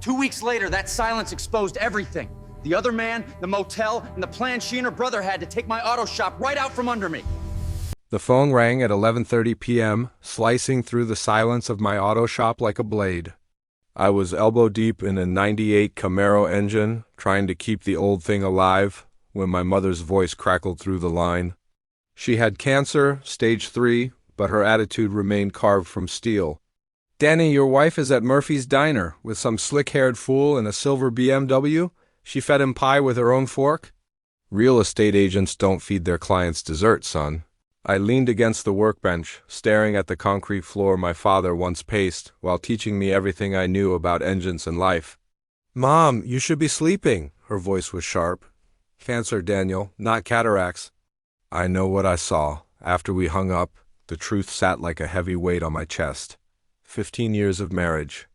2 weeks later, that silence exposed everything. The other man, the motel, and the plan she and her brother had to take my auto shop right out from under me. The phone rang at 11:30 p.m., slicing through the silence of my auto shop like a blade. I was elbow deep in a '98 Camaro engine, trying to keep the old thing alive, when my mother's voice crackled through the line. She had cancer, stage 3, but her attitude remained carved from steel. "Danny, your wife is at Murphy's Diner with some slick-haired fool in a silver BMW? She fed him pie with her own fork?" "Real estate agents don't feed their clients dessert, son." I leaned against the workbench, staring at the concrete floor my father once paced while teaching me everything I knew about engines and life. "Mom, you should be sleeping." Her voice was sharp. "Cancer, Daniel, not cataracts." I know what I saw. After we hung up, the truth sat like a heavy weight on my chest. 15 years of marriage.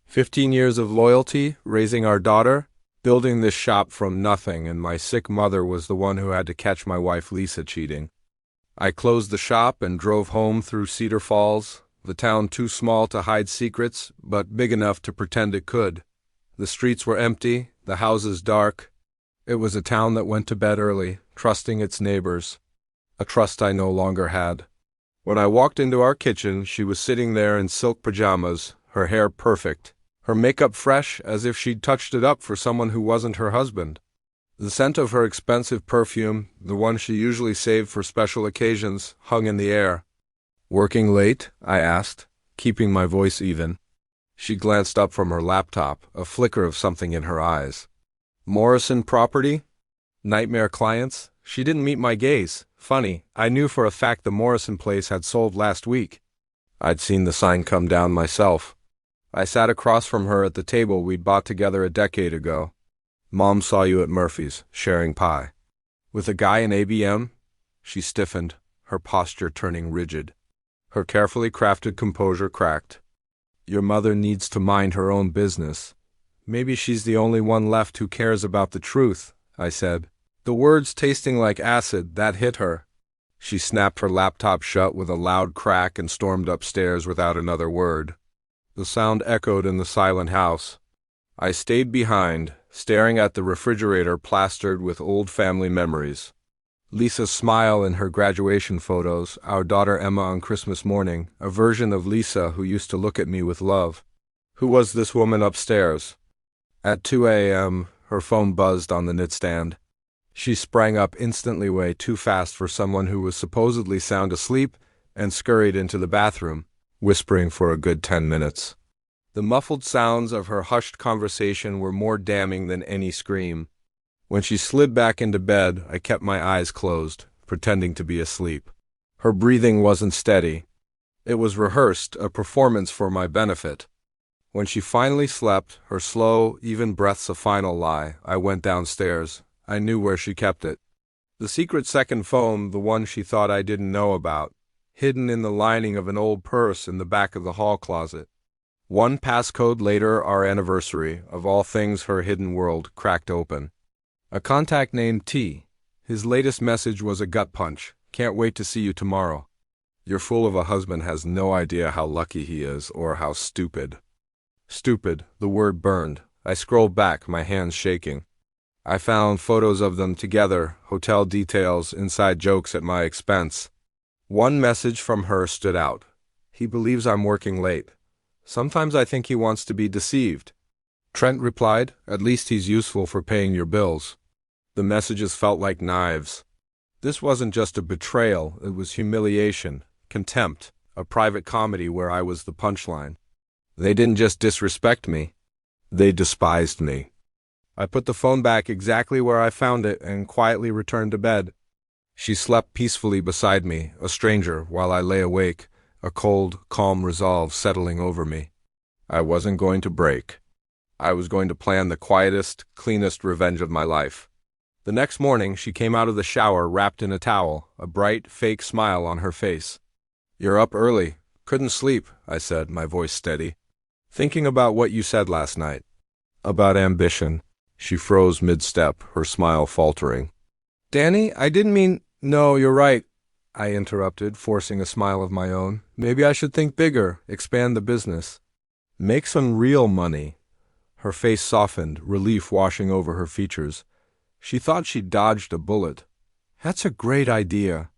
15 years of loyalty, raising our daughter, building this shop from nothing, and my sick mother was the one who had to catch my wife Lisa cheating. I closed the shop and drove home through Cedar Falls, the town too small to hide secrets, but big enough to pretend it could. The streets were empty, the houses dark. It was a town that went to bed early, trusting its neighbors. A trust I no longer had. When I walked into our kitchen, she was sitting there in silk pajamas, her hair perfect, her makeup fresh as if she'd touched it up for someone who wasn't her husband. The scent of her expensive perfume, the one she usually saved for special occasions, hung in the air. "Working late?" I asked, keeping my voice even. She glanced up from her laptop, a flicker of something in her eyes. "Morrison property? Nightmare clients?" She didn't meet my gaze. Funny, I knew for a fact the Morrison place had sold last week. I'd seen the sign come down myself. I sat across from her at the table we'd bought together a decade ago. "Mom saw you at Murphy's, sharing pie." "With a guy in ABM?" She stiffened, her posture turning rigid. Her carefully crafted composure cracked. "Your mother needs to mind her own business. Maybe she's the only one left who cares about the truth," I said. The words tasting like acid, that hit her. She snapped her laptop shut with a loud crack and stormed upstairs without another word. The sound echoed in the silent house. I stayed behind, staring at the refrigerator plastered with old family memories. Lisa's smile in her graduation photos, our daughter Emma on Christmas morning, a version of Lisa who used to look at me with love. Who was this woman upstairs? At 2 a.m., her phone buzzed on the nightstand. She sprang up instantly way too fast for someone who was supposedly sound asleep and scurried into the bathroom, whispering for a good 10 minutes. The muffled sounds of her hushed conversation were more damning than any scream. When she slid back into bed, I kept my eyes closed, pretending to be asleep. Her breathing wasn't steady. It was rehearsed, a performance for my benefit. When she finally slept, her slow, even breaths a final lie, I went downstairs. I knew where she kept it. The secret second phone, the one she thought I didn't know about, hidden in the lining of an old purse in the back of the hall closet. One passcode later, our anniversary, of all things her hidden world, cracked open. A contact named T. His latest message was a gut punch. "Can't wait to see you tomorrow. Your fool of a husband has no idea how lucky he is, or how stupid." Stupid, the word burned. I scrolled back, my hands shaking. I found photos of them together, hotel details, inside jokes at my expense. One message from her stood out. "He believes I'm working late. Sometimes I think he wants to be deceived." Trent replied, "At least he's useful for paying your bills." The messages felt like knives. This wasn't just a betrayal, it was humiliation, contempt, a private comedy where I was the punchline. They didn't just disrespect me, they despised me. I put the phone back exactly where I found it and quietly returned to bed. She slept peacefully beside me, a stranger, while I lay awake, a cold, calm resolve settling over me. I wasn't going to break. I was going to plan the quietest, cleanest revenge of my life. The next morning, she came out of the shower wrapped in a towel, a bright, fake smile on her face. "You're up early." "Couldn't sleep," I said, my voice steady. "Thinking about what you said last night." "About ambition." She froze mid-step, her smile faltering. "Danny, I didn't mean—" "No, you're right," I interrupted, forcing a smile of my own. "Maybe I should think bigger, expand the business. Make some real money." Her face softened, relief washing over her features. She thought she'd dodged a bullet. That's a great idea.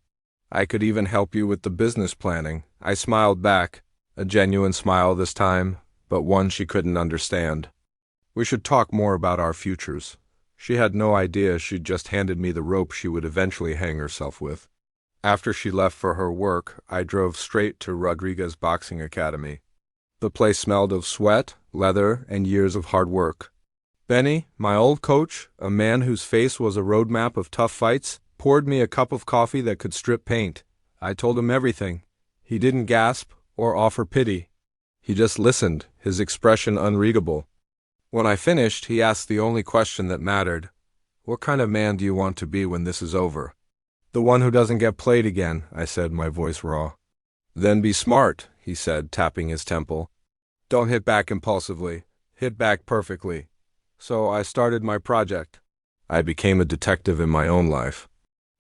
I could even help you with the business planning. I smiled back, a genuine smile this time, but one she couldn't understand. We should talk more about our futures. She had no idea she'd just handed me the rope she would eventually hang herself with. After she left for her work, I drove straight to Rodriguez Boxing Academy. The place smelled of sweat, leather, and years of hard work. Benny, my old coach, a man whose face was a roadmap of tough fights, poured me a cup of coffee that could strip paint. I told him everything. He didn't gasp or offer pity. He just listened, his expression unreadable. When I finished, he asked the only question that mattered. What kind of man do you want to be when this is over? The one who doesn't get played again, I said, my voice raw. Then be smart, he said, tapping his temple. Don't hit back impulsively. Hit back perfectly. So I started my project. I became a detective in my own life.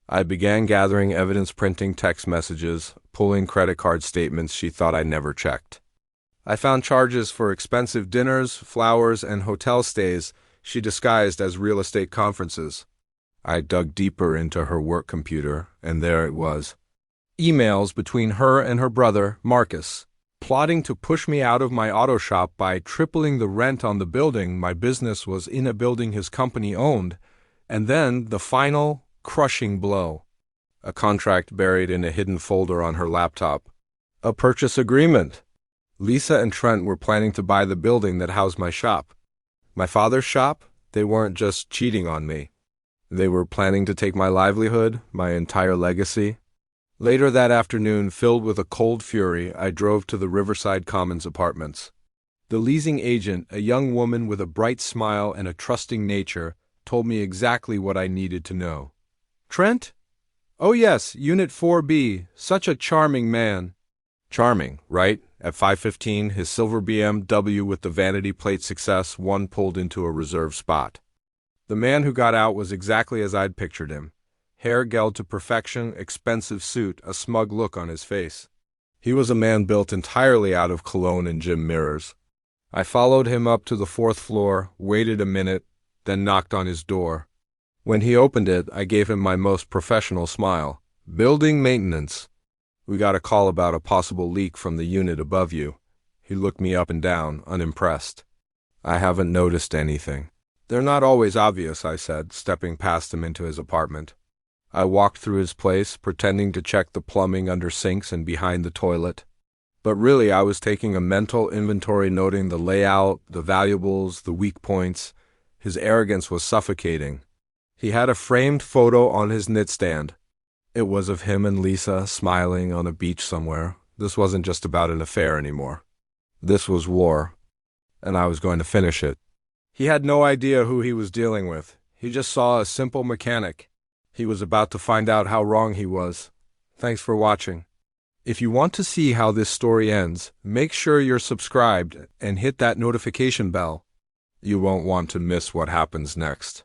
I began gathering evidence, printing text messages, pulling credit card statements she thought I never checked. I found charges for expensive dinners, flowers, and hotel stays she disguised as real estate conferences. I dug deeper into her work computer, and there it was. Emails between her and her brother, Marcus, plotting to push me out of my auto shop by tripling the rent on the building my business was in, a building his company owned, and then the final, crushing blow. A contract buried in a hidden folder on her laptop. A purchase agreement. Lisa and Trent were planning to buy the building that housed my shop. My father's shop? They weren't just cheating on me. They were planning to take my livelihood, my entire legacy. Later that afternoon, filled with a cold fury, I drove to the Riverside Commons apartments. The leasing agent, a young woman with a bright smile and a trusting nature, told me exactly what I needed to know. Trent? Oh yes, Unit 4B, such a charming man. Charming, right? At 5:15, his silver BMW with the vanity plate Success 1 pulled into a reserved spot. The man who got out was exactly as I'd pictured him. Hair gelled to perfection, expensive suit, a smug look on his face. He was a man built entirely out of cologne and gym mirrors. I followed him up to the 4th floor, waited a minute, then knocked on his door. When he opened it, I gave him my most professional smile. Building maintenance. We got a call about a possible leak from the unit above you. He looked me up and down, unimpressed. I haven't noticed anything. They're not always obvious, I said, stepping past him into his apartment. I walked through his place, pretending to check the plumbing under sinks and behind the toilet. But really, I was taking a mental inventory, noting the layout, the valuables, the weak points. His arrogance was suffocating. He had a framed photo on his nightstand. It was of him and Lisa smiling on a beach somewhere. This wasn't just about an affair anymore. This was war, and I was going to finish it. He had no idea who he was dealing with. He just saw a simple mechanic. He was about to find out how wrong he was. Thanks for watching. If you want to see how this story ends, make sure you're subscribed and hit that notification bell. You won't want to miss what happens next.